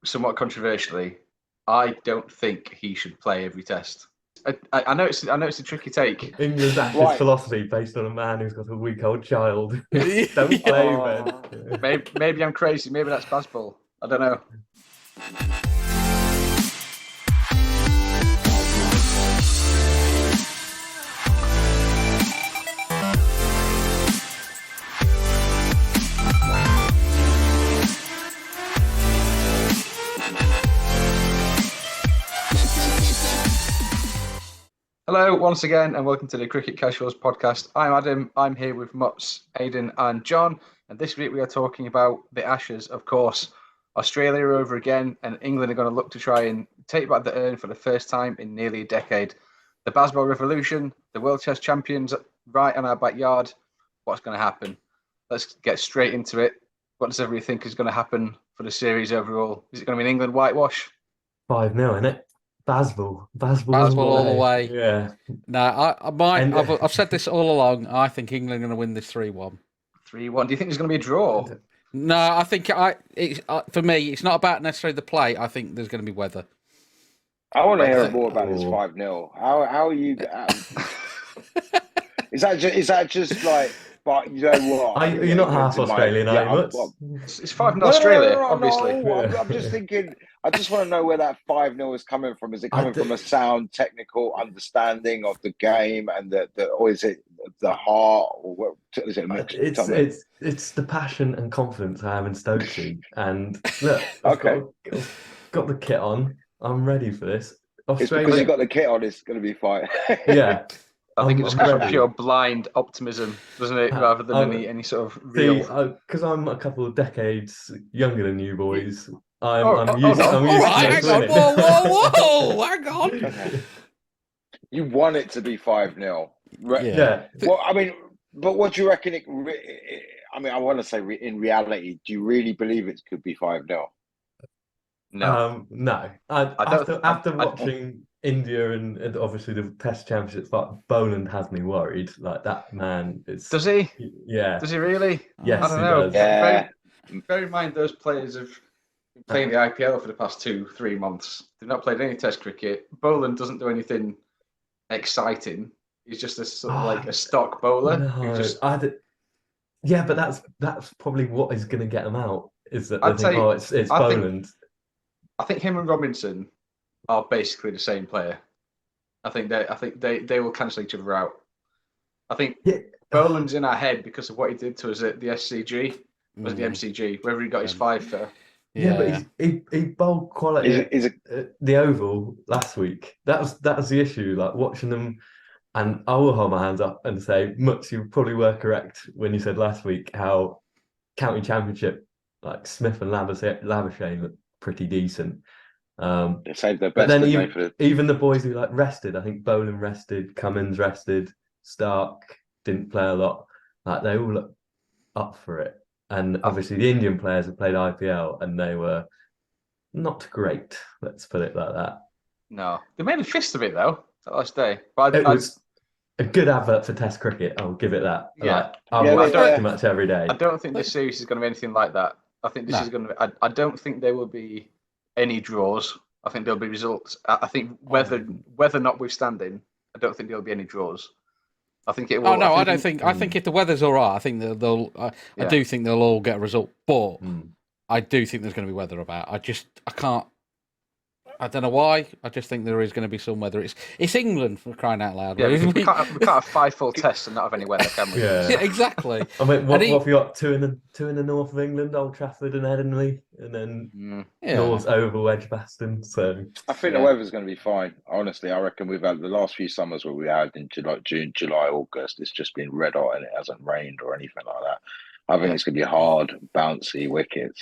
somewhat controversially, I don't think he should play every test. I know it's a tricky take. England's Ashes Right. philosophy based on a man who's got a week-old child. Don't Yeah. play, Oh. Ben. Maybe I'm crazy. Maybe that's baseball. I don't know. Hello, once again, and welcome to the Cricket Casuals podcast. I'm Adam. I'm here with Mutz, Aidan, and John. And this week we are talking about the Ashes, of course. Australia are over again, and England are going to look to try and take back the urn for the first time in nearly a decade. The baseball revolution, the World Test champions right in our backyard. What's going to happen? Let's get straight into it. What does everybody think is going to happen for the series overall? Is it going to be an England whitewash? 5-0, innit? Baseball all the way. Yeah. No, I've said this all along. I think England are going to win this 3-1. 3-1. Do you think there's going to be a draw? No, I think for me, it's not about necessarily the play. I think there's going to be weather. I want to hear more about this 5-0. How are you? Is that just like? But you know what? You're not half Australian, are you, Mutz? It's 5-0 Australia, no, obviously. No. I'm just thinking. I just want to know where that 5-0 is coming from. Is it coming from a sound, technical understanding of the game, or is it the heart, or what? Is it a mix? It's the passion and confidence I have in Stokesy. And look, okay, got the kit on. I'm ready for this. Australia, it's because you got the kit on. It's going to be fine. Yeah. I think it just comes from pure blind optimism, doesn't it? Rather than any sort of real. Because I'm a couple of decades younger than you boys. I'm used to winning. Whoa, hang on. Okay. You want it to be 5-0. Yeah. Well, I mean, but what do you reckon? I want to say in reality, do you really believe it could be 5-0? No. No. After watching India and obviously the Test Championships, like Boland has me worried. Like that man is. Does he? Yeah. Does he really? Yes, I don't know. Does. Yeah. Bear in mind, those players have been playing the IPL for the past 2-3 months. They've not played any Test cricket. Boland doesn't do anything exciting. He's just a sort of like a stock bowler. No, yeah, but that's probably what is going to get them out. Is that it's Boland. I think him and Robinson are basically the same player. I think they will cancel each other out. I think Boland's in our head because of what he did to us at the SCG. Was it the MCG? Wherever he got his 5 for. Yeah, but he bowled quality the Oval last week. That was the issue. Like watching them, and I will hold my hands up and say, Mutz, you probably were correct when you said last week how county championship, like Smith and Labuschagne looked pretty decent. They saved their But best. then even the boys who like rested, I think Boland rested, Cummins rested, Stark didn't play a lot. Like they all looked up for it. And obviously the Indian players have played IPL and they were not great. Let's put it like that. No, they made a fist of it though that last day. But it was a good advert for Test cricket. I'll give it that. Yeah, I watch pretty much every day. I don't think this series is going to be anything like that. I think this is going to. I don't think there will be any draws. I think there'll be results. I think weather notwithstanding, I don't think there'll be any draws. I think it will. Oh no, I don't think. I think if the weather's all right, I think they'll. I do think they'll all get a result, but I do think there's going to be weather about. I can't. I don't know why. I just think there is going to be some weather. It's England, for crying out loud. Yeah, we can't have 5 full tests and not have any weather, can we? Yeah, exactly. I mean, what have you got? Two in the north of England, Old Trafford and Headingley, and then North Oval, Edgbaston. So I think the weather's going to be fine. Honestly, I reckon we've had the last few summers where we had in June, July, August. It's just been red hot and it hasn't rained or anything like that. I think it's going to be hard, bouncy wickets.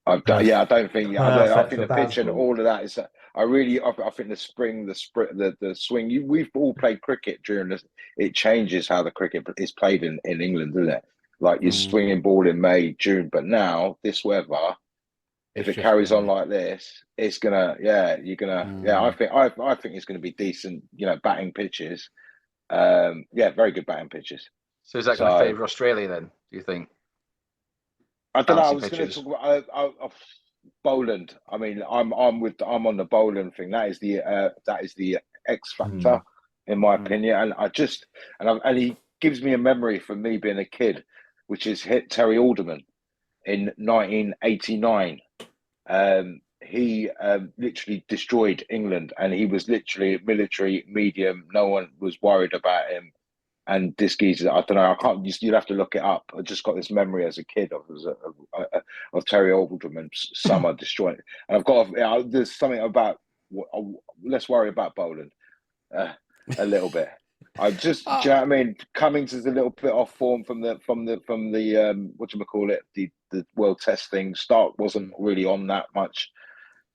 I don't think. I think the pitch and all of that is. I think the spring, the swing. We've all played cricket during this. It changes how the cricket is played in England, doesn't it? Like you're swinging ball in May, June, but now this weather, if it carries on like this, it's gonna. You're gonna. I think it's gonna be decent. Batting pitches. Very good batting pitches. So is that going to favour Australia then? Do you think? I don't know. I was going to talk about. Boland. I mean, I'm on the Boland thing. That is the X factor, in my opinion. And he gives me a memory from me being a kid, which is hit Terry Alderman in 1989. He literally destroyed England, and he was literally military medium. No one was worried about him. And this geezer, I don't know, I can't. You'd have to look it up. I just got this memory as a kid of Terry Alderman's summer destroying. And I've got there's something about. Let's worry about Boland a little bit. I just, do you know what I mean? Cummings is a little bit off form from the whatchamacallit, the World Test thing. Stark wasn't really on that much.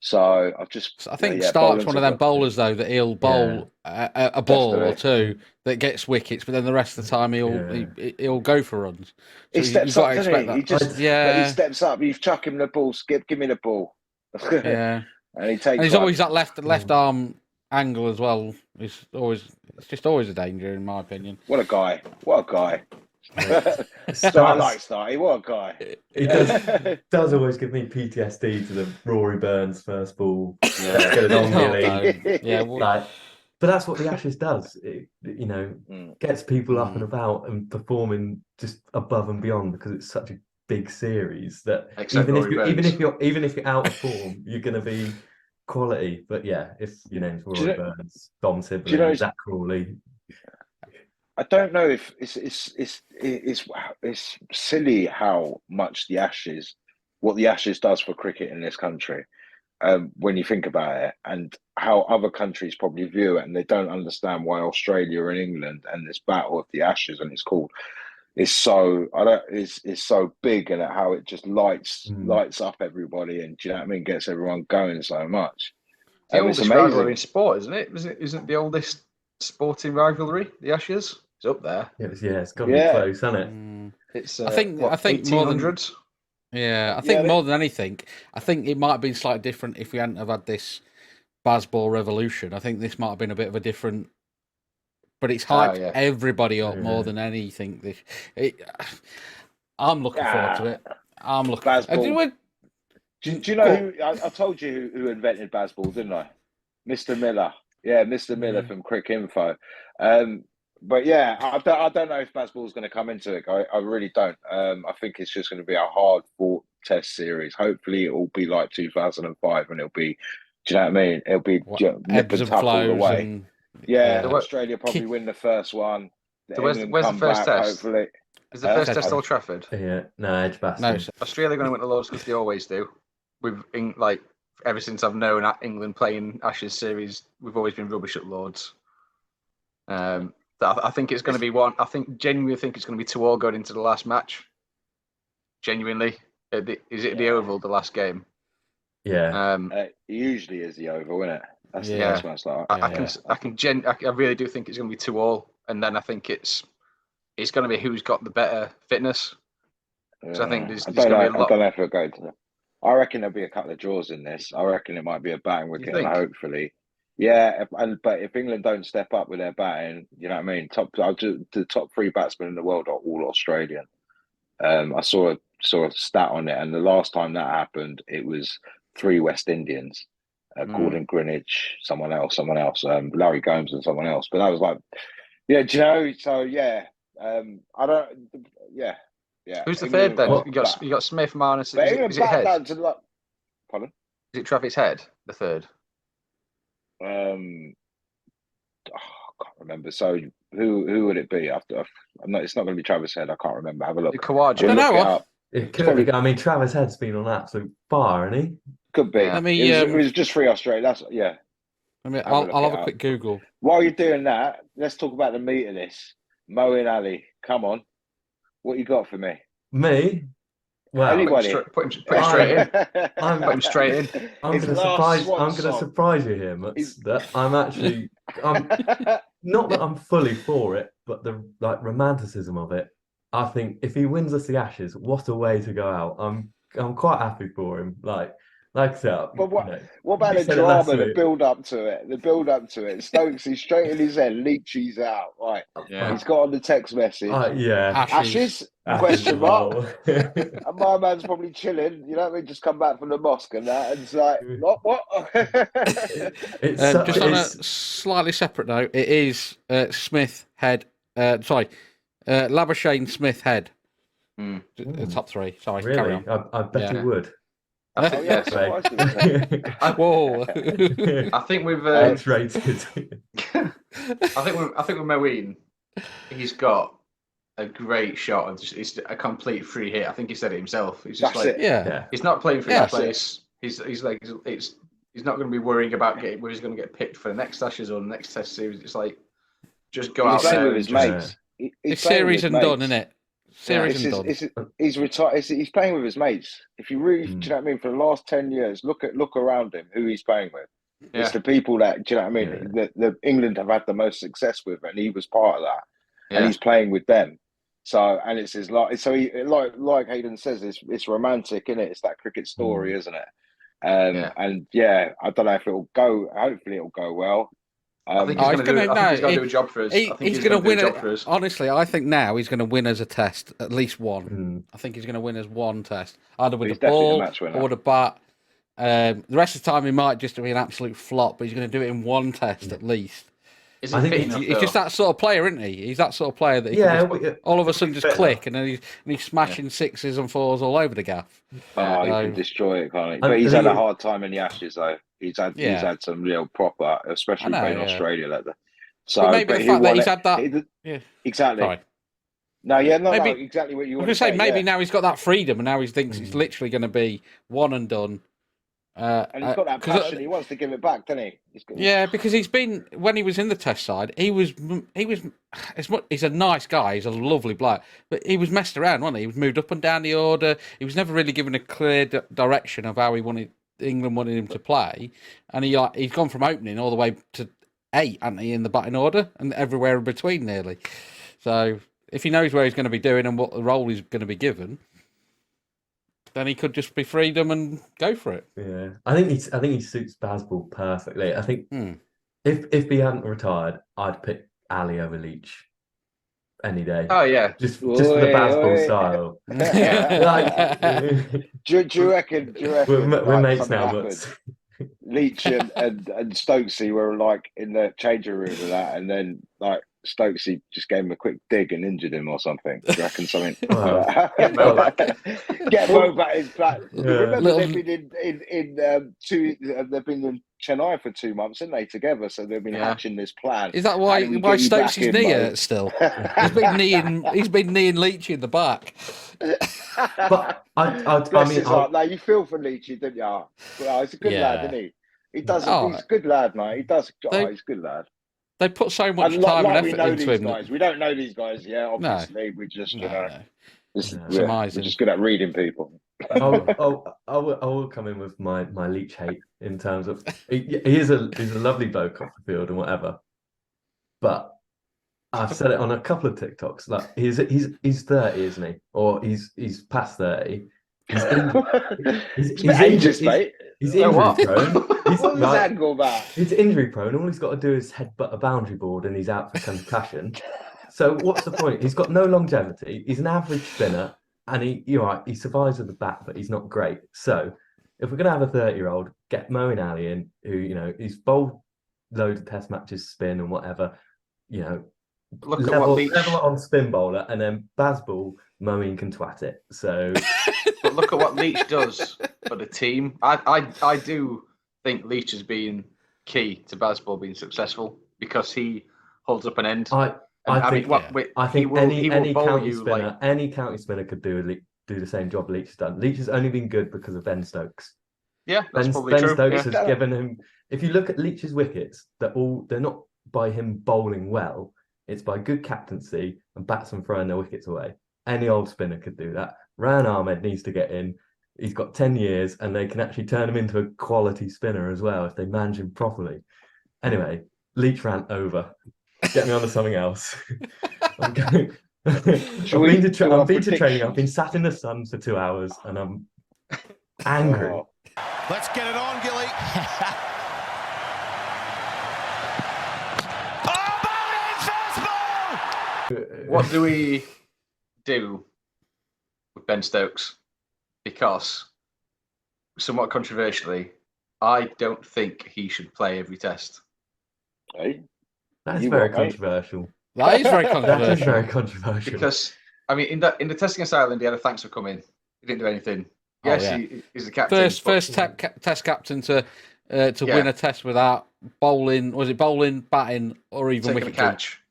So I think Stark's one of them bowlers though that he'll bowl a ball or two that gets wickets, but then the rest of the time he'll go for runs. So he steps up, doesn't he? He just he steps up. You chuck him the ball, Skip. Give me the ball. Yeah, and he takes. And he's always that left arm angle as well. It's just always a danger in my opinion. What a guy! What a guy! I like Starty. What a guy! He does always give me PTSD to the Rory Burns first ball. But that's what the Ashes does. It gets people up and about and performing just above and beyond because it's such a big series that even if you're out of form, you're going to be quality. But yeah, if your name's Rory Burns, Dom Sibley, Zach Crawley. I don't know if it's silly how much what the Ashes does for cricket in this country, when you think about it, and how other countries probably view it, and they don't understand why Australia and England and this battle of the Ashes, and it's so big, and how it just lights up everybody, and do you know what I mean, gets everyone going so much. The oldest rivalry in sport, isn't it? Isn't the oldest sporting rivalry the Ashes? It's up there. It's got to be close, hasn't it? It's I think 1800s. I think more than anything, I think it might have been slightly different if we hadn't have had this Bazball revolution. I think this might have been a bit of a different, but it's hyped everybody up more than anything. I'm looking forward to it. I'm looking. Bazball. Do you know who? I told you who invented Bazball, didn't I? Mr. Miller. Yeah, Mr. Miller from Crick Info. But yeah, I don't know if Bazball's going to come into it. I really don't. I think it's just going to be a hard fought test series. Hopefully it will be like 2005 and it'll be, do you know what I mean? It'll be nip and tuck all the way. Australia probably win the first one. Where's the first test? Hopefully. Is the first test Old Trafford? Yeah, no, Edgbaston. No, Australia are going to win the Lords because they always do. Ever since I've known England playing Ashes series, we've always been rubbish at Lords. I think it's going to be one. Genuinely think it's going to be 2-2 going into the last match. Genuinely, is it the Oval, the last game? Yeah. It usually is the Oval, isn't it? That's the first match. I really do think it's going to be 2-2, and then I think it's going to be who's got the better fitness. So I think there's going to be a lot. I don't know if it'll go to that. I reckon there'll be a couple of draws in this. I reckon it might be a batting wicket, and hopefully. Yeah, but if England don't step up with their batting, you know what I mean? The top 3 batsmen in the world are all Australian. I saw a stat on it, and the last time that happened, it was 3 West Indians. Gordon Greenwich, someone else, Larry Gomes and someone else. But that was like, do you know? So I don't. Yeah. Who's the third then? You got Smith, Marnus. Is it Head? Pardon? Is it Travis Head, the third? I can't remember. So who would it be? It's not going to be Travis Head. I can't remember. Have a look. Kawaja. I don't know. It could be. I mean, Travis Head's been on absolute fire, hasn't he? Could be. It was just free Australia. That's I'll have a quick Google. While you're doing that, let's talk about the meat of this. Moeen Ali, come on. What you got for me? Me? Well, anybody? Put him straight in. Put him straight in. I'm going to surprise you here, Mutz. That I'm not that I'm fully for it, but the romanticism of it. I think if he wins us the Ashes, what a way to go out. I'm quite happy for him. Like so. But what about the drama, the build up to it? The build up to it. Stokes is straight in his head. Leachy's out. Right. Yeah. He's got on the text message. Ashes? Question mark. And my man's probably chilling. You know what I mean? Just come back from the mosque and that, and it's like, what? Just on a slightly separate note, it is Smith Head. Labuschagne, Smith, Head. Top three. Sorry, really? carry on. I bet he would. I think, Whoa! I think we've X-rated. I think with Moeen, he's got a great shot of it's a complete free hit. I think he said it himself. He's just he's not playing for that place. He's like he's not going to be worrying about where he's going to get picked for the next Ashes or the next Test series. It's like just go out there with his mates. It's series and done, isn't it? He's retired. He's playing with his mates. If you really, do you know what I mean? For the last 10 years, look around him. Who he's playing with? Yeah. It's the people that, do you know what I mean? Yeah. The England have had the most success with, and he was part of that. Yeah. And he's playing with them. So, and it's his like Aidan says, it's romantic, isn't it? It's that cricket story, isn't it? And I don't know if it'll go. Hopefully, it'll go well. I think he's going to do a job for us. He's going to win it. Honestly, I think now he's going to win as a test, at least one. I think he's going to win as one test, either with the ball or the bat. The rest of the time, he might just be an absolute flop, but he's going to do it in one test at least. He's just that sort of player, isn't he? He's that sort of player that he can all of a sudden just click, and then he's smashing sixes and fours all over the gaff. Oh, he can destroy it, can't he? But he's had a hard time in the Ashes, though. He's had some real proper, especially playing Australia. So but maybe the fact that he's had that, exactly. Sorry. Exactly what you want to say. Maybe now he's got that freedom, and now he thinks it's literally going to be one and done. And he's got that passion. He wants to give it back, doesn't he? Yeah, because when he was in the Test side, he's a nice guy. He's a lovely bloke, but he was messed around, wasn't he? He was moved up and down the order. He was never really given a clear direction of how England wanted him to play, and he's gone from opening all the way to 8, hasn't he, in the batting order, and everywhere in between nearly. So if he knows where he's going to be doing and what the role he's going to be given, then he could just be freedom and go for it. Yeah, I think he suits Bazball perfectly. I think if he hadn't retired, I'd pick Ali over Leach any day. Oh yeah, just for the Bazball style. Do you reckon? We're mates now, Mutz. Leach and Stokesy were like in the changing room of that, and then like Stokesy just gave him a quick dig and injured him or something. Do you reckon something? Get Mo back in back. Remember they've been they've been in Chennai for 2 months, haven't they, together? So they've been hatching this plan. Is that why Stokesy's knee hurts still? He's been kneeing Leachy in the back. But I mean, no, you feel for Leachy, didn't you? Well, he's a good lad, isn't he? He does. He's a good lad, mate. He does. He's a good lad. They put so much time and effort into him. We don't know these guys, obviously. We just, we're just good at reading people. I will come in with my Leach hate in terms of he's a lovely bloke off the field and whatever, but I've said it on a couple of TikToks. Like he's 30, isn't he? Or he's past 30. He's ages, mate. He's injury prone. What was that go about? He's injury prone. All he's got to do is headbutt a boundary board and he's out for concussion. So what's the point? He's got no longevity. He's an average spinner, and he survives with the bat, but he's not great. So if we're gonna have a 30-year-old, get Moeen Ali in, who he's bowled loads of Test matches, spin and whatever. Level on spin bowler, and then Bazball, Moeen can twat it. So, but look at what Leach does for the team. I do think Leach has been key to Bazball being successful because he holds up an end. I think any county spinner could do the same job Leach has done. Leach has only been good because of Ben Stokes. Yeah, that's probably Ben true. Stokes has given him. If you look at Leach's wickets, they're not by him bowling well. It's by good captaincy and batsmen throwing their wickets away. Any old spinner could do that. Ryan Ahmed needs to get in. He's got 10 years and they can actually turn him into a quality spinner as well if they manage him properly. Anyway, Leach rant over. Get me on to something else. I'm going. I've been to training. I've been sat in the sun for 2 hours and I'm angry. Let's get it on, Gilly. What do we do with Ben Foakes? Because, somewhat controversially, I don't think he should play every test. Hey, That's very controversial. That is very controversial. That is very controversial. Because, I mean, in the test against Ireland, he had a thanks for coming. He didn't do anything. Yes, he's the captain. First test captain to win a test without bowling. Was it bowling, batting, or even taking a catch?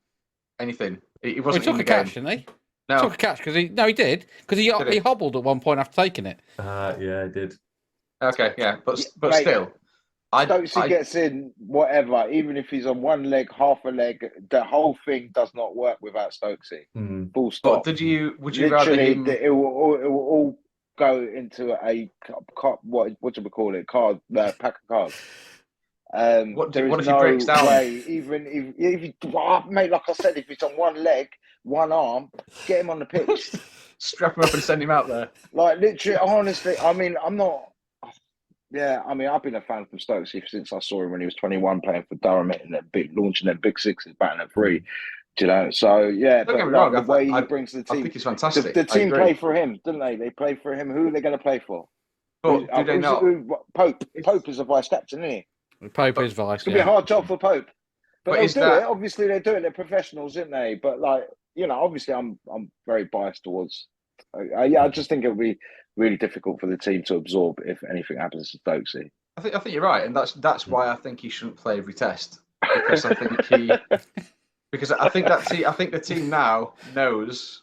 Anything. He wasn't. He took a catch, didn't he? No, he took a catch because he did because he hobbled at one point after taking it. Yeah, I did. Okay, yeah, but mate, still, Stokesy gets in whatever, even if he's on one leg, half a leg. The whole thing does not work without Stokesy. Full stop. But would you literally rather him... it will all go into a what do we call it? Pack of cards. What if he breaks down? Way, even if mate, like I said, if it's on one leg, one arm, get him on the pitch, strap him up and send him out there. Like literally, honestly, I mean, I'm not. Yeah, I mean, I've been a fan from Stokes since I saw him when he was 21 playing for Durham and launching their big sixes, batting at 3. Do you know? So yeah, don't get me wrong, the way he brings the team, I think he's fantastic. The team play for him, didn't they? They play for him. Who are they going to play for? But do they not? Pope is a vice captain, isn't he? Pope is vice. It's going to be a hard job for Pope, but they'll do it. Obviously, they do it. They're professionals, isn't they? But like, you know, obviously, I'm very biased towards. I just think it would be really difficult for the team to absorb if anything happens to Stokesy. I think you're right, and that's why I think he shouldn't play every test, because I think I think the team now knows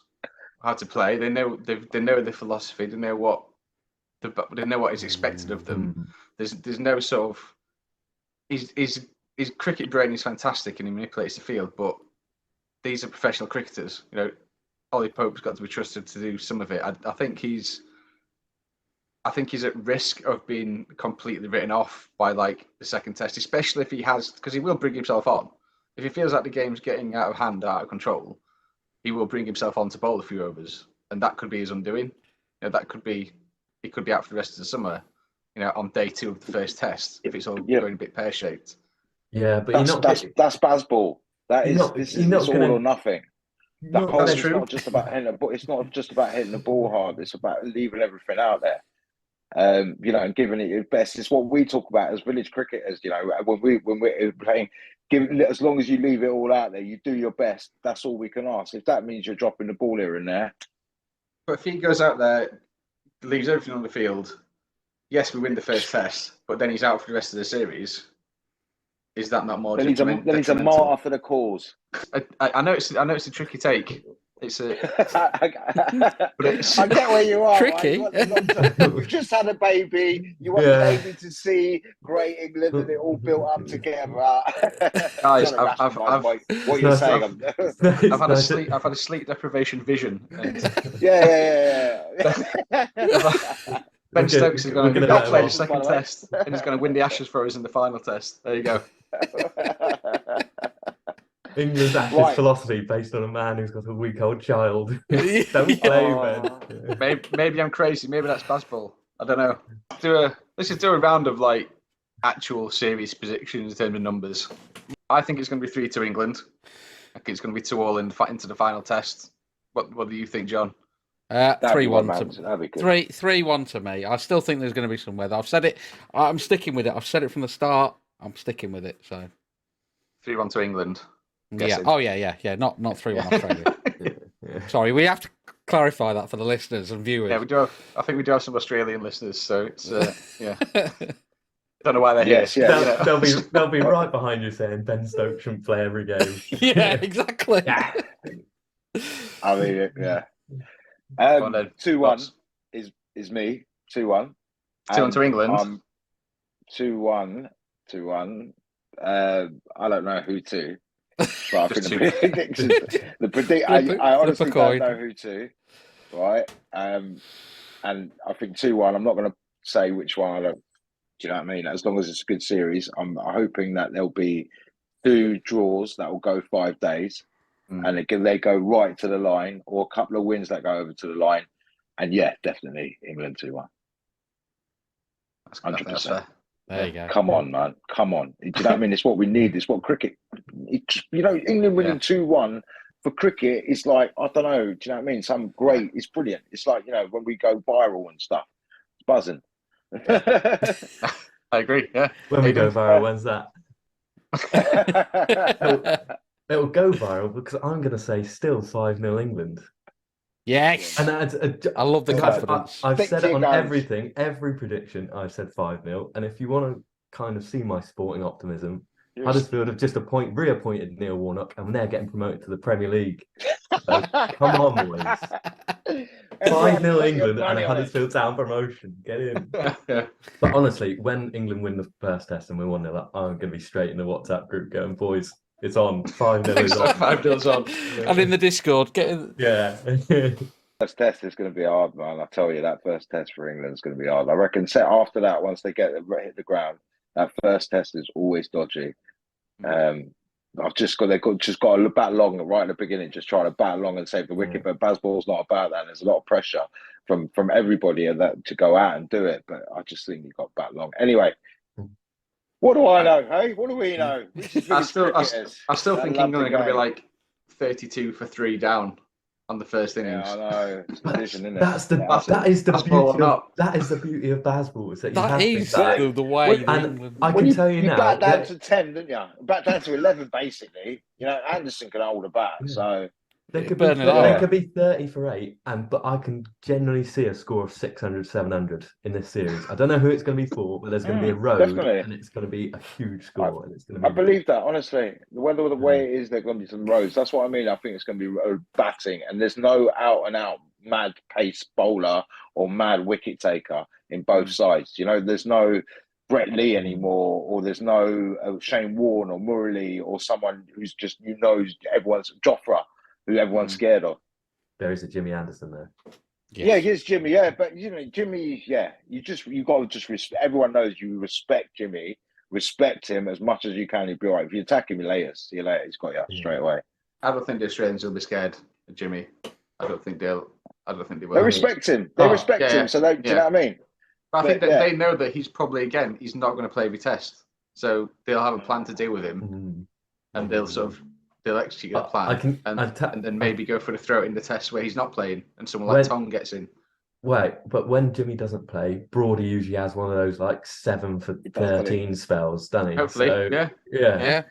how to play. They know the philosophy. They know what is expected of them. There's no sort of his cricket brain is fantastic and he manipulates the field, but these are professional cricketers. You know, Ollie Pope's got to be trusted to do some of it. I think he's at risk of being completely written off by like the second test, especially if he has, because he will bring himself on. If he feels like the game's getting out of hand, out of control, he will bring himself on to bowl a few overs, and that could be his undoing. You know, he could be out for the rest of the summer. You know, on day 2 of the first test, if it's all going a bit pear-shaped. Yeah, but that's Bazball. This is all or nothing. That whole is not just about hitting the ball. It's not just about hitting the ball hard. It's about leaving everything out there. You know, and giving it your best. It's what we talk about as village cricketers. You know, when we're playing, as long as you leave it all out there, you do your best. That's all we can ask. If that means you're dropping the ball here and there, but if he goes out there, leaves everything on the field, yes, we win the first test, but then he's out for the rest of the series. Is that not more? Then he's a martyr for the cause. I know it's a tricky take. It's a. I get where you are. Tricky. Right? We've just had a baby. You want the baby to see great England and it all built up together. Guys, what you're saying. I've had a sleep deprivation vision. Yeah. Ben Stokes is going to play the second test, and he's going to win the Ashes for us in the final test. There you go. England's Ashes philosophy based on a man who's got a week-old child. Don't play, Ben. Maybe I'm crazy. Maybe that's Bazball. I don't know. Let's just do a round of like actual series predictions in terms of numbers. I think it's going to be 3-2 England. I think it's going to be 2-2 into the final test. What do you think, John? 3-1 3-1 to me. I still think there's going to be some weather. I've said it. I'm sticking with it. I've said it from the start. I'm sticking with it. So 3-1 to England. Yeah. Oh yeah. Not 3-1 Australia. Yeah. Sorry, we have to clarify that for the listeners and viewers. Yeah, we do. I think we do have some Australian listeners. So it's yeah. Don't know why they're here. Yeah. They'll be right behind you saying Ben Stokes shouldn't play every game. Yeah, exactly. Yeah. I mean, yeah. 2-1 is me. 2-1. 2-1 to England. 2-1. I don't know who to. But I think I honestly don't know who to. Right. And I think 2-1. I'm not going to say which one. Do you know what I mean? As long as it's a good series, I'm hoping that there'll be 2 draws that will go 5 days. And they go right to the line, or a couple of wins that go over to the line. And yeah, definitely England 2-1. 100%. There you go. Come on, man. Come on. Do you know what I mean? It's what we need. It's what cricket. England winning 2-1 for cricket is like, I don't know. Do you know what I mean? Some great. It's brilliant. It's like, when we go viral and stuff. It's buzzing. I agree. Yeah. When we go viral, when's that? It'll go viral because I'm going to say still 5-0 England. Yes. And I love the confidence. I've said it on everything, every prediction. I've said 5-0. And if you want to kind of see my sporting optimism, Huddersfield have just reappointed Neil Warnock, and they're getting promoted to the Premier League. So, come on, boys. 5-0 England and a Huddersfield Town promotion. Get in. Yeah. But honestly, when England win the first test and we 1-0 up, I'm going to be straight in the WhatsApp group going, boys, it's on. 5-0 is on. 5-0's on. And in the Discord, Yeah. First test is going to be hard, man. I tell you, that first test for England is going to be hard. I reckon after that, once they hit the ground, that first test is always dodgy. They've just got to bat long right at the beginning, just trying to bat long and save the wicket. But Bazball's not about that. There's a lot of pressure from everybody to go out and do it. But I just think you've got to bat long. Anyway, what do I know? Hey, what do we know? I still think England are going to be like 32 for 3 down on the first innings. Yeah, I know. It's a division, isn't it? That is the beauty of Bazball. Is that is the way. And I can tell you now. You bat down to 10, didn't you? Bat down to 11, basically. Anderson can hold a bat, so. They could be 30 for 8, but I can generally see a score of 600, 700 in this series. I don't know who it's going to be for, but there's going to be a road, and it's going to be a huge score. I believe that, honestly. The way it is, there's going to be some roads. That's what I mean. I think it's going to be batting, and there's no out-and-out mad pace bowler or mad wicket taker in both sides. There's no Brett Lee anymore, or there's no Shane Warne or Murali or someone who's just, everyone's Jofra, who everyone's scared of. There is a Jimmy Anderson there. Yes. Yeah, here's Jimmy. Yeah, but Jimmy. Yeah, you got to just respect. Everyone knows you respect Jimmy. Respect him as much as you can. He'll be all right. If you attack him, see you later. He's got you straight away. I don't think the Australians will be scared of Jimmy. I don't think they will. They respect him. They respect him. So do you know what I mean? But I think that they know that he's probably he's not going to play every test. So they'll have a plan to deal with him, and they'll execute a plan and then maybe go for the throw in the test where he's not playing and someone like Tom gets in. Wait, but when Jimmy doesn't play, Broady usually has one of those 7 for 13 spells, doesn't he? Hopefully, so, yeah.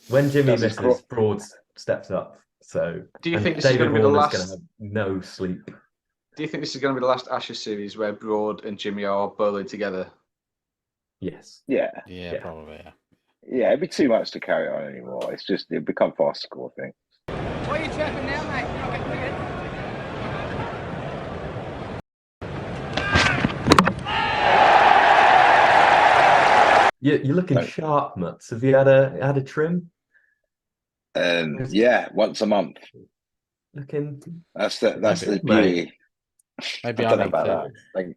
When Jimmy misses, Broad steps up. So do you think this is going to be the last? Going to have no sleep. Do you think this is going to be the last Ashes series where Broad and Jimmy are bowling together? Yes. Yeah, probably. Yeah. Yeah, it'd be too much to carry on anymore. It'd become fast score, I think. What are you chirping now, mate? You're not getting You're looking sharp, Mutz. Have you had a trim? Yeah, once a month. Looking. That's the beauty. Maybe I don't know about that.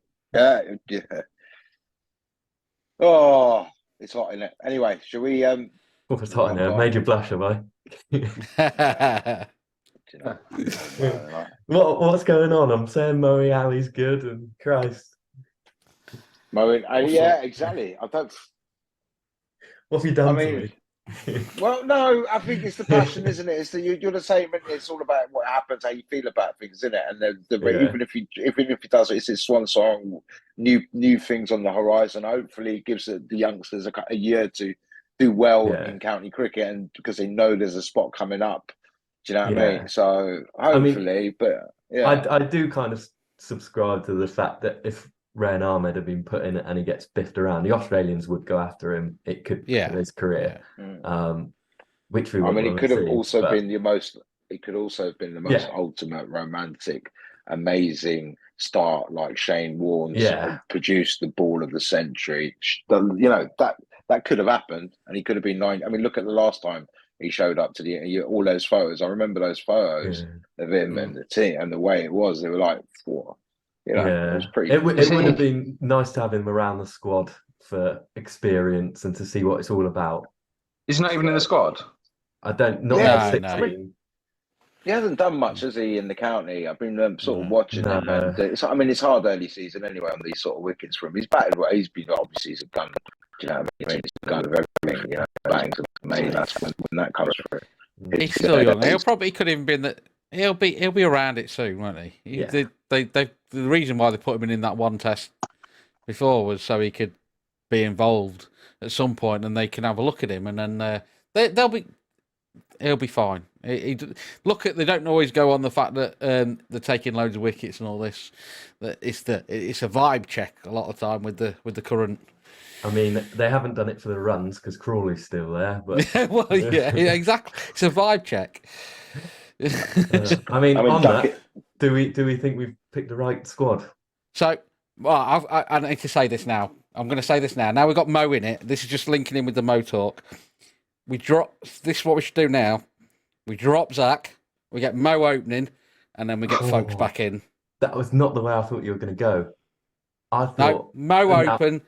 Yeah. Oh. It's hot in it. Anyway, shall we? It's hot in there. Made you blush, have I? What's going on? I'm saying Moeen Ali's good, and Christ. Moeen Ali, yeah, exactly. I don't. What have you done to me? Well, no, I think it's the passion, isn't it? It's you're the same. It's all about what happens, how you feel about things, isn't it? And even if he does it, it's his swan song. New things on the horizon. Hopefully, it gives the youngsters a year to do well in county cricket, and because they know there's a spot coming up. Do you know what I mean? So hopefully, but yeah, I do kind of subscribe to the fact that if Rayan Ahmed had been put in and he gets biffed around, the Australians would go after him. It could kill his career. Which we it could have also been the most. It could also have been the most ultimate romantic, amazing start, like Shane Warne produced the ball of the century. That could have happened, and he could have been 9. I mean, look at the last time he showed up to all those photos. I remember those photos of him and the team and the way it was. They were like, whoa. It was pretty. It would have been nice to have him around the squad for experience and to see what it's all about. He's not even in the squad. I don't. Not 16. He hasn't done much, has he, in the county? I've been sort of watching him, and it's hard early season anyway on these sort of wickets for him. He's batted well. He's been obviously he's a gun. Do you know what I mean? He's a gun of everything. You know, batting's amazing. That's when that comes through. He's still young. He could even been that. He'll be around it soon, won't he? Yeah. The reason why they put him in that one test before was so he could be involved at some point, and they can have a look at him, and then he'll be fine. They don't always go on the fact that they're taking loads of wickets and all this. That it's a vibe check a lot of the time with the current. I mean, they haven't done it for the runs because Crawley's still there. But yeah, exactly. It's a vibe check. I mean, on that, do we think we've picked the right squad? So, well, I need to say this now. I'm going to say this now. Now we've got Mo in it. This is just linking in with the Mo talk. We drop. This is what we should do now. We drop Zach. We get Mo opening, and then we get Foakes back in. That was not the way I thought you were going to go. I thought no, Mo open.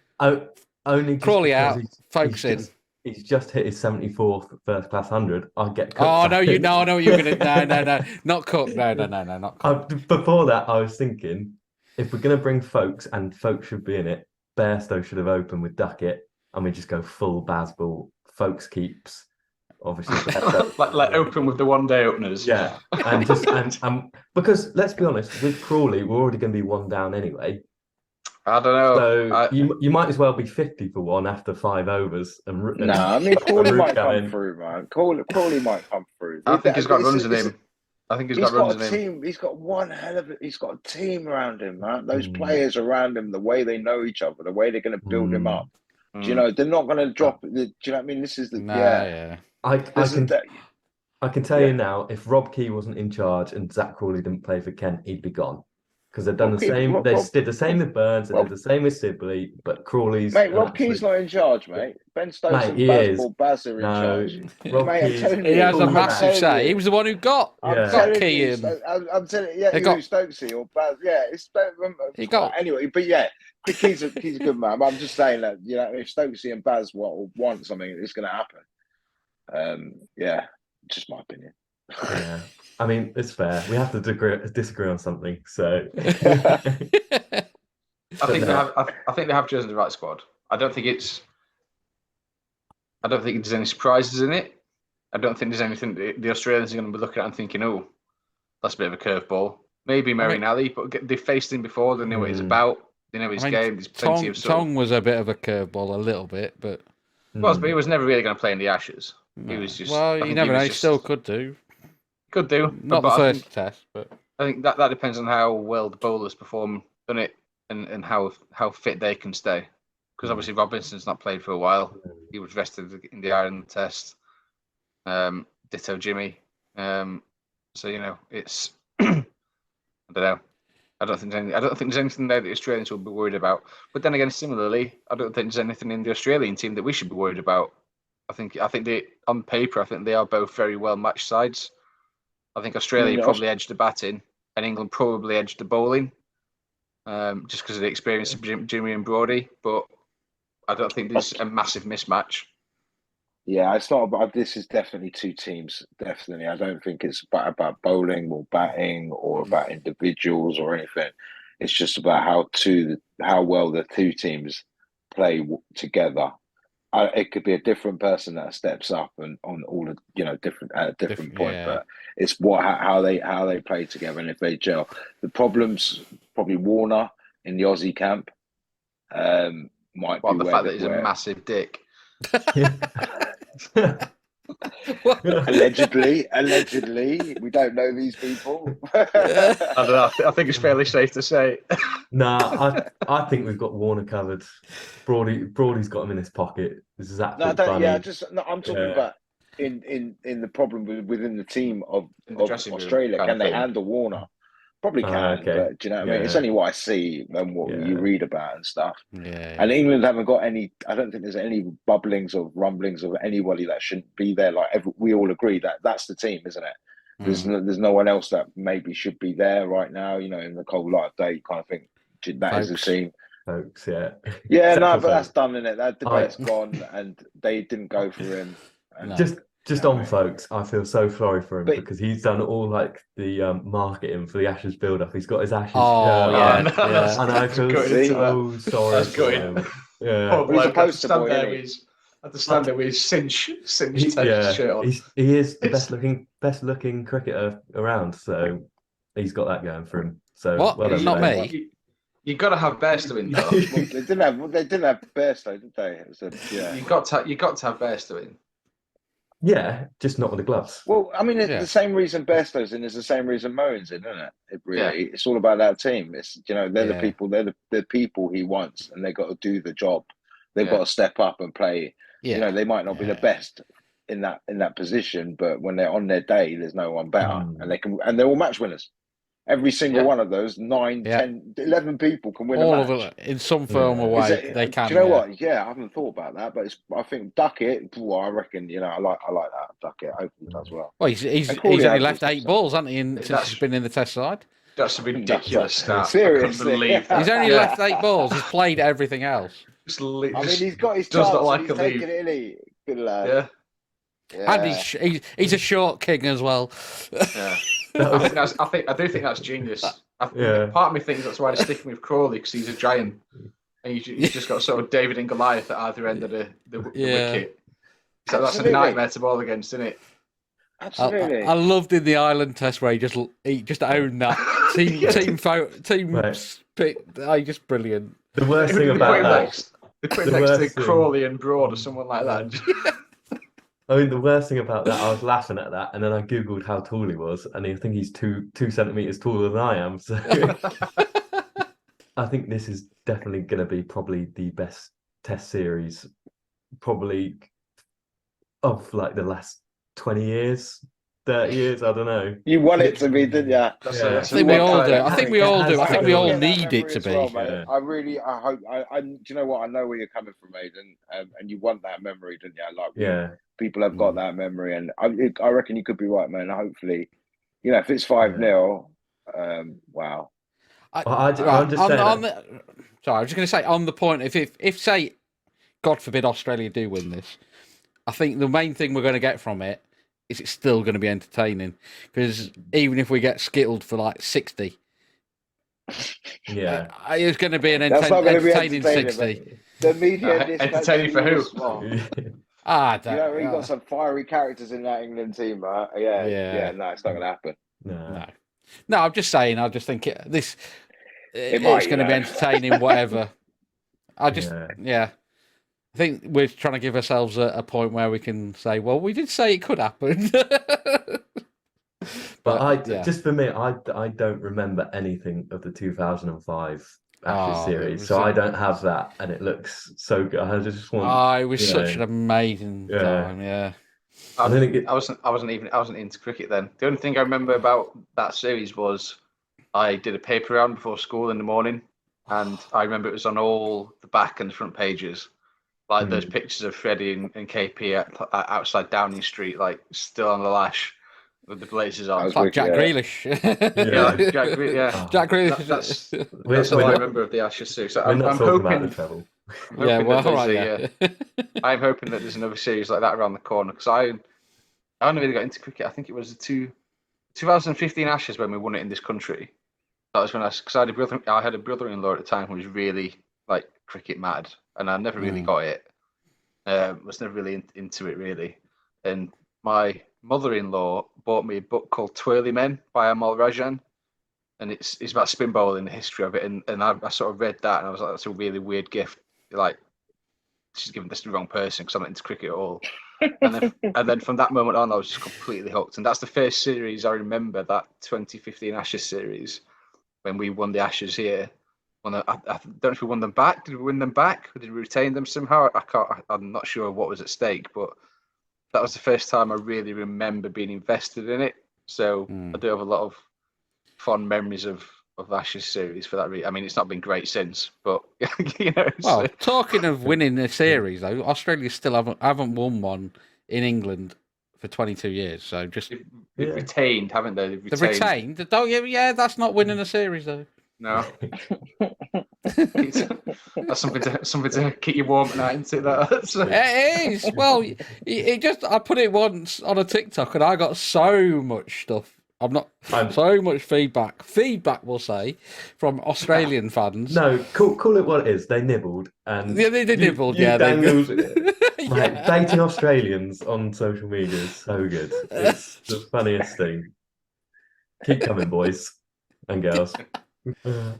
Only Crawley out. Foakes in. He's just hit his 74th first class 100. I'll get Cook. Oh no, I know what you're gonna. No, not Cook. No, not Cook. Before that, I was thinking if we're gonna bring Foakes, and Foakes should be in it, Bairstow should have opened with Duckett, and we just go full Bazball. Foakes keeps, obviously. like open with the one-day openers. Yeah, and because let's be honest, with Crawley, we're already going to be one down anyway. I don't know. So you might as well be 50 for one after 5 overs. I mean Crawley might come through, man. Crawley might come through. I think he's got runs in him. I think he's got runs in him. He's got one hell of he's got a team around him, man. Those players around him, the way they know each other, the way they're going to build him up. Do you know they're not going to drop? Do you know what I mean? This is the yeah. I can tell you now, if Rob Key wasn't in charge and Zach Crawley didn't play for Kent, he'd be gone. Because they've done the same. They did the same with Burns. They did the same with Sibley. But Crawley's Rob Key's not in charge, mate. Ben Stokes and Baz are in charge. He has a massive say. He was the one who got Key in. I'm telling you, Stokesy or Baz. Yeah, it's he got anyway. But yeah, he's a good man. But I'm just saying that if Stokesy and Baz want something, it's going to happen. Yeah, just my opinion. Yeah. I mean, it's fair. We have to disagree on something. So, I think they have chosen the right squad. I don't think there's any surprises in it. I don't think there's anything the Australians are going to be looking at and thinking, "Oh, that's a bit of a curveball." Maybe Moeen Ali, but they faced him before. They know what he's about. They know his game. There's plenty of stuff. Tong was a bit of a curveball, a little bit, but he was never really going to play in the Ashes. He was just. Well, you never know. He still could do. Could do. Not the first test, but I think that depends on how well the bowlers perform on it and how fit they can stay. Because obviously Robinson's not played for a while. He was rested in the Ireland test. Ditto Jimmy. So it's I don't know. I don't think there's anything there that the Australians will be worried about. But then again, similarly, I don't think there's anything in the Australian team that we should be worried about. I think they on paper, I think they are both very well matched sides. I think Australia probably edged the batting, and England probably edged the bowling, just because of the experience of Jimmy and Brodie. But I don't think there's a massive mismatch. Yeah, it's not about. This is definitely two teams. Definitely, I don't think it's about bowling or batting or about individuals or anything. It's just about how well the two teams play together. It could be a different person that steps up and on all the different at a different point, but it's how they play together and if they gel. The problem's probably Warner in the Aussie camp. Might be the fact that he's a massive dick. Allegedly, we don't know these people. I don't know. I think it's fairly safe to say. I think we've got Warner covered. Brodie's got him in his pocket. This is absolutely funny. I'm talking about in the problem within the team of Australia. Can they handle Warner? Probably can, but do you know what I mean? It's only what I see and what you read about and stuff. Yeah. And England haven't got any. I don't think there's any bubblings or rumblings of anybody that shouldn't be there. We all agree that that's the team, isn't it? There's no one else that maybe should be there right now. In the cold light of day, you kind of think that is the team. Folks, but that's done, isn't it? That debate's gone, and they didn't go for him. And Just on Foakes, I feel so sorry for him because he's done all like the marketing for the Ashes build-up. He's got his Ashes shirt on, and I feel so sorry for him. Yeah, he's a poster boy, at the stand there with his cinch shirt on. He is the best looking cricketer around, so he's got that going for him. So what? Well done, not me. You got to have Bairstow in though. They didn't have Bairstow, did they? You got to have Bairstow in. Yeah, just not with the gloves. Well, I mean, the same reason Bairstow's in is the same reason Moeen's in, isn't it? It's all about that team. It's they're the people, they're the people he wants, and they've got to do the job. They've got to step up and play. Yeah. They might not be the best in that position, but when they're on their day, there's no one better, and they're all match winners. Every single one of those 9, 10, 11 people can win all a match. of it in some form or way. They can. Do you know what? Yeah, I haven't thought about that, but I think Duckett. I reckon I like that Duckett. I hope he does well. Well, he's only left 8 balls, hasn't he? Since he's been in the Test side. That's a ridiculous start. Seriously, he's only left 8 balls. He's played everything else. I mean, he's got his chance. Not like he's taking it in. Good lad. Yeah. And he's a short king as well. Yeah. I do think that's genius. Part of me thinks that's why they're sticking with Crawley because he's a giant, and you've just got sort of David and Goliath at either end of the wicket. So that's a nightmare to bowl against, isn't it? Absolutely. I loved in the Ireland Test where he just owned that team pick. Just brilliant. The worst thing about that, they put it next to Crawley and Broad or someone like that. I mean, the worst thing about that, I was laughing at that, and then I googled how tall he was, and I think he's 2 centimeters taller than I am. So I think this is definitely going to be probably the best Test series, probably of like the last 20 years, 30 years. I don't know. You want it to be, didn't you? I think we all do. I think we all do. I think we all need it to be. Well, I hope. Do you know what? I know where you're coming from, Aidan, and you want that memory, don't you? Like, people have got that memory, and I reckon you could be right, man. Hopefully, if it's 5-0, wow. I'm just saying. Sorry, I was just going to say on the point. If say, God forbid, Australia do win this, I think the main thing we're going to get from it is it's still going to be entertaining because even if we get skittled for like 60, it's going to be an entertaining 60. The media entertaining for who? You've got some fiery characters in that England team, right? Yeah. No, it's not going to happen. No. I'm just saying. I just think it's going to be entertaining, whatever. I think we're trying to give ourselves a point where we can say, well, we did say it could happen. but just for me, I don't remember anything of the 2005 Ashes series, so I don't have that, and it looks so good. I just want. It was such an amazing time. Yeah. I wasn't into cricket then. The only thing I remember about that series was I did a paper round before school in the morning, and I remember it was on all the back and the front pages. Like those pictures of Freddie and KP outside Downing Street, like still on the lash with the blazers on. Like Jack Grealish. Jack Grealish. That's all I remember of the Ashes series. So I'm hoping. About the treble. I'm hoping that there's another series like that around the corner because I only really got into cricket. I think it was the 2015 Ashes when we won it in this country. That was when I had a brother-in-law at the time who was really like cricket mad. And I never really got it. Was never really into it, really. And my mother-in-law bought me a book called Twirly Men by Amal Rajan. And it's about spin bowling, the history of it. And I sort of read that and I was like, that's a really weird gift. Like, she's given this to the wrong person because I'm not into cricket at all. and then from that moment on, I was just completely hooked. And that's the first series I remember, that 2015 Ashes series, when we won the Ashes here. I don't know if we won them back. Did we win them back? Or did we retain them somehow? I'm not sure what was at stake, but that was the first time I really remember being invested in it. So I do have a lot of fond memories of Ashes series for that reason. I mean, it's not been great since, but Well, talking of winning a series, though, Australia still haven't won one in England for 22 years. So just they've retained, haven't they? They've retained. That's not winning a series, though. No. That's something to keep you warm at night, isn't it? It is. Well, I put it once on a TikTok and I got so much stuff. So much feedback. Feedback, we'll say, from Australian fans. No, call it what it is. They nibbled. And yeah, they nibbled. You dangled. Yeah. Dating Australians on social media is so good. It's the funniest thing. Keep coming, boys and girls.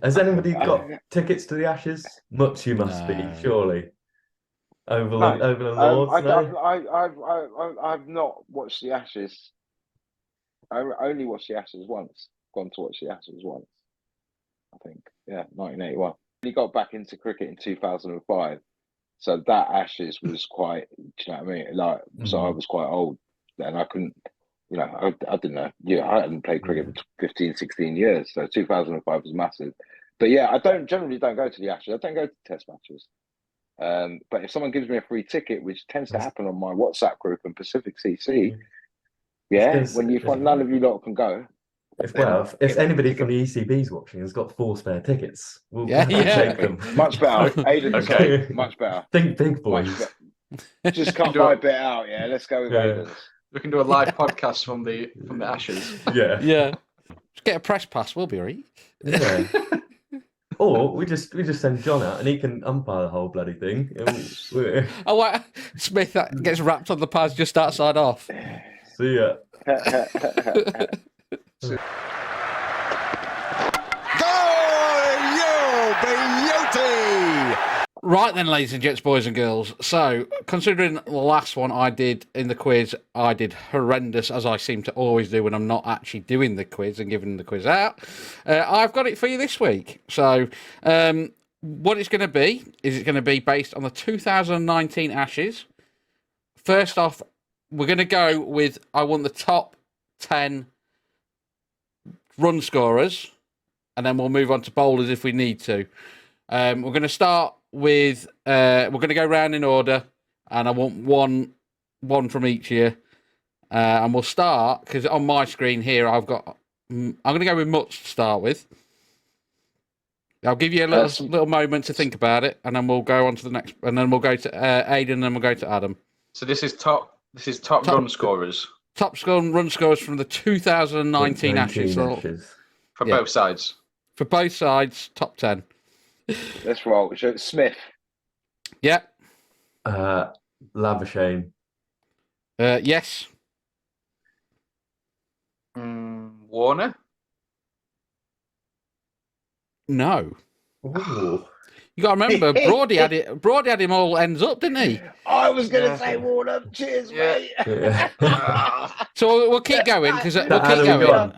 Has anybody got tickets to the Ashes? Mutz, you must be, surely. Over the Lords, no? I've not watched the Ashes. I only watched the Ashes once. Gone to watch the Ashes once. I think, 1981. He got back into cricket in 2005. So that Ashes was quite, do you know what I mean? Like, so I was quite old, and I couldn't, I didn't know. Yeah, I hadn't played cricket for 15, 16 years. So 2005 was massive. But yeah, I generally don't go to the Ashes. I don't go to Test matches. But if someone gives me a free ticket, which tends to happen on my WhatsApp group and Pacific CC, when you find none of you lot can go. If anybody from the ECB's watching has got 4 spare tickets, we'll take them. Much better. Aidan, okay. Much better. Think big, boys. Just cut my bit out, Let's go with Aidan. We can do a live podcast from the Ashes. Yeah. Just get a press pass, we'll be all right. Yeah. Or we just send John out and he can umpire the whole bloody thing. Smith gets wrapped on the pads just outside off. See ya. Right then, ladies and gents, boys and girls. So, considering the last one I did in the quiz, I did horrendous, as I seem to always do when I'm not actually doing the quiz and giving the quiz out. I've got it for you this week. So, what it's going to be is it's going to be based on the 2019 Ashes. First off, we're going to go with, I want the top 10 run scorers, and then we'll move on to bowlers if we need to. We're going to start with, we're going to go round in order, and I want one from each year. And we'll start, because on my screen here, I'm going to go with Mutz to start with. I'll give you a little moment to think about it, and then we'll go on to the next, and then we'll go to Aidan, and then we'll go to Adam. So this is top run scorers. Top run scorers from the 2019 Ashes. For both sides. For both sides, top 10. Let's roll. Smith. Yeah. Labuschagne. Yes. Warner. No. Ooh. You got to remember, Broady had him all ends up, didn't he? I was going to say Warner. Cheers, mate. So we'll keep going because we'll keep going.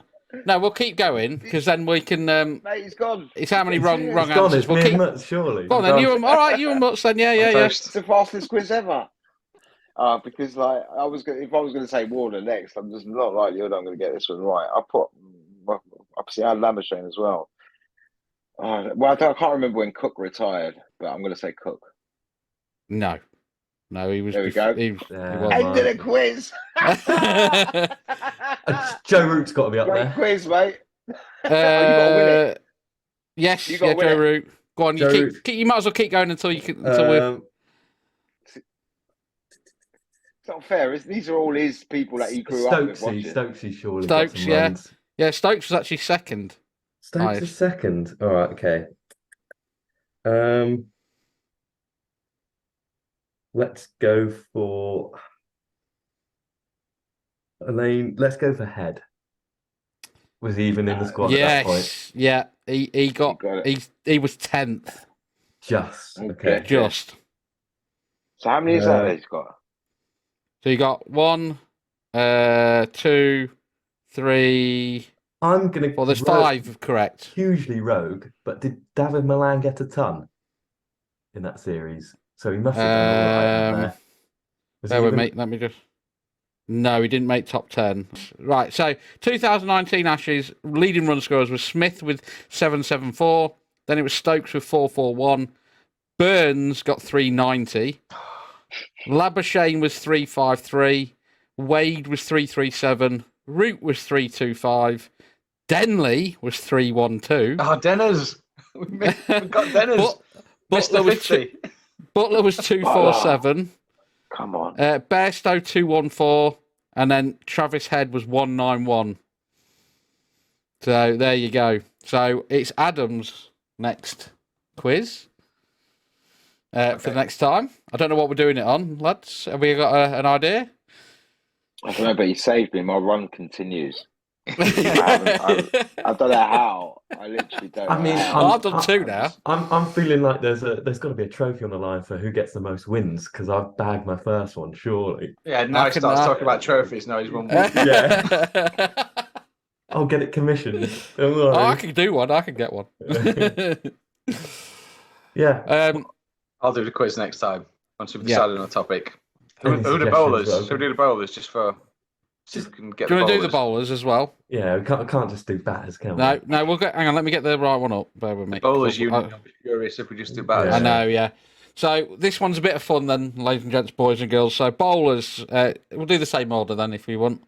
No, we'll keep going because then we can. Mate, he's gone. It's how many wrong answers. We'll keep. Mutz, surely. Go on then. You and Mutz then. Yeah. It's the fastest quiz ever. Because if I was going to say Warner next, I'm just not like you. I'm going to get this one right. I had Labuschagne as well. I can't remember when Cook retired, but I'm going to say Cook. No, he was. There we go. He ended a quiz. Joe Root's got to be up there. Quiz, mate. You got to win it. Yes, Joe Root. Go on, you might as well keep going until you can. It's not fair. These are all his people that he grew up with. Stokesy, surely. Stokes, yeah. Stokes was actually second. Stokes is second. All right, okay. Let's go for Elaine. Let's go for Head. Was he even in the squad at that point? Yeah. He was 10th. Just okay. Just. So how many is that he's got? So you got 1, 2, 3. I'm gonna. Well, there's 5 correct. Hugely rogue, but did David Milan get a ton in that series? So he must have done all right there. With me. Let me just. No, he didn't make top 10. Right. So 2019 Ashes leading run scorers was Smith with 774. Then it was Stokes with 441. Burns got 390. Labuschagne was 353. Wade was 337. Root was 325. Denley was 3-1-2. Oh, Denners. We've got Denners. Butler Mr. was 50. Butler was 2-4-7. Come on. Bairstow 2-1-4, and then Travis Head was 1-9-1. So there you go. So it's Adam's next quiz for the next time. I don't know what we're doing it on, lads. Have we got an idea? I don't know, but he saved me. My run continues. I don't know how. I literally don't. I mean, know. I've done 2 now. I'm feeling like there's got to be a trophy on the line for who gets the most wins because I've bagged my first one, surely. Yeah, now he starts talking about trophies. Now he's won one. Yeah. I'll get it commissioned. Don't worry. I can do one. I can get one. Yeah. I'll do the quiz next time once we've Yeah. decided on a topic. Any Who the suggestions, bowlers? though? Who do the bowlers just for? So we can get Do you want to do bowlers. the bowlers as well? Yeah, we can't just do batters, can we? No, we'll get. Hang on, let me get the right one up. Bear with me. Bowlers, I- you'd be furious if we just do batters. Yeah. I know, yeah. So this one's a bit of fun then, ladies and gents, boys and girls. So bowlers, we'll do the same order then if you want.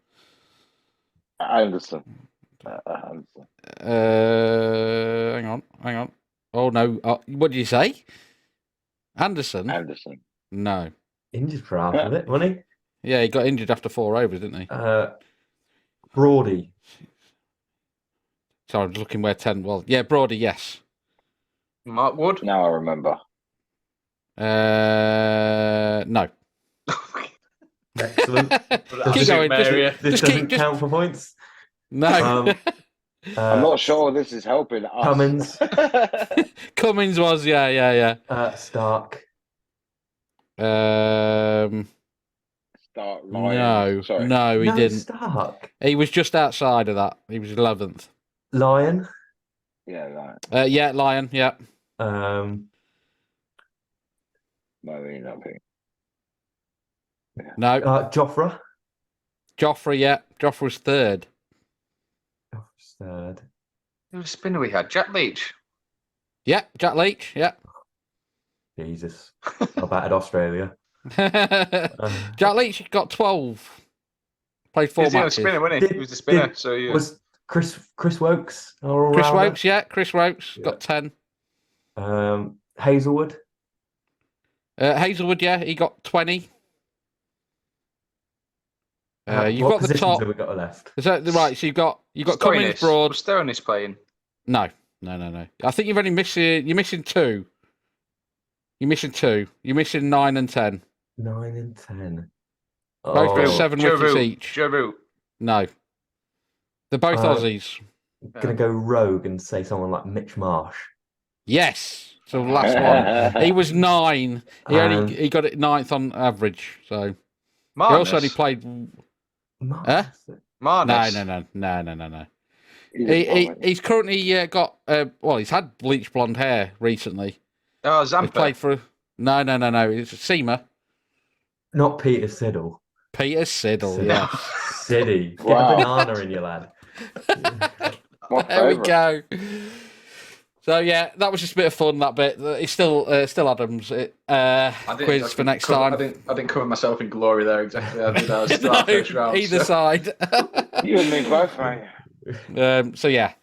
Anderson. Hang on. Oh no, what did you say? Anderson? Anderson. No. Injured for half of it, wasn't Yeah, he got injured after 4 overs, didn't he? he? Brody. So I was looking where 10 was. Yeah, Brody, yes. Mark Wood. Now I remember. No. Excellent. Keep going. This Just doesn't keep. count for points. No. I'm not sure this is helping us. Cummins. Cummins was, yeah. Stark. Start lying. No, Sorry. no, he didn't. Stark. He was just outside of that. He was 11th. Lion. Yeah, like Yeah, Lion, yeah. Um, Moeen, I think. No, Joffre. Joffrey, yeah. Joffrey was 3rd. Joffre's third. Who was spinner we had? Jack Leach. Yeah, Jack Leach, yeah. Jesus. I batted Australia. Jack Leach got 12. Played 4 He's the only matches. spinner, wasn't he? He was the spinner. So yeah. Was Chris Wokes? our Chris all-rounder? Wokes, yeah. Chris Wokes got 10. Hazelwood. Hazelwood, yeah, he got 20. You've what got the positions top. have we got left? Is that right? So you've got Cummins, Broad. Was Stoneys playing? No. I think you're missing 2. You're missing 2. You're missing 9 and 10. 9 and 10. Both got Oh, 7 Joe wickets Root. each. Joe Root. No. They're both Aussies. gonna go rogue and say someone like Mitch Marsh. Yes. So the last one. He was 9. He got it 9th on average. So he also only played. Marsh. Huh? Marnus. No. He's currently got. He's had bleach blonde hair recently. Oh, He Zampa. played for. No. It's Seamer. Not Peter Siddle. Peter Siddle. Yeah. Siddy. Get Wow. a banana in your lad. There we go. So yeah, that was just a bit of fun. That bit. It's still Adam's quiz for next time. I didn't cover myself in glory there exactly. I think that was still our first round. Either side. You and me both, mate. So yeah,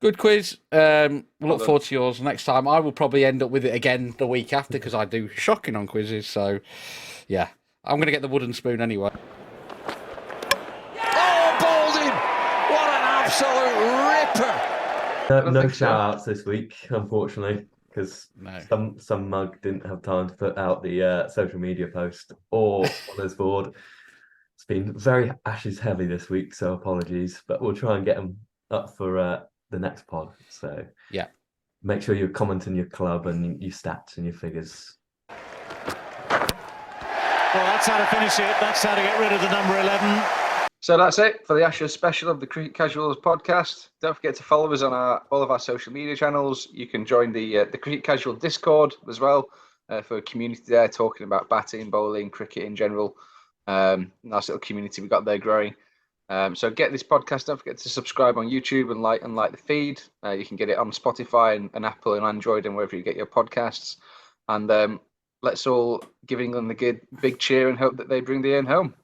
good quiz. We'll look forward to yours next time. I will probably end up with it again the week after because I do shocking on quizzes. So yeah, I'm going to get the wooden spoon anyway. Oh, bowled in! What an absolute ripper! No shout outs this week, unfortunately, because some mug didn't have time to put out the social media post or on his board. It's been very Ashes heavy this week, so apologies, but we'll try and get them up for the next pod. So yeah, make sure you're commenting your club and your stats and your figures. Well, that's how to finish it. That's how to get rid of the number 11. So that's it for the Ashes special of the Cricket Casuals podcast. Don't forget to follow us on all of our social media channels. You can join the Cricket Casual Discord as well for a community there talking about batting, bowling, cricket in general. Nice little community we got there growing. So get this podcast. Don't forget to subscribe on YouTube and like the feed. You can get it on Spotify and Apple and Android and wherever you get your podcasts. And let's all give England the big cheer and hope that they bring the end home.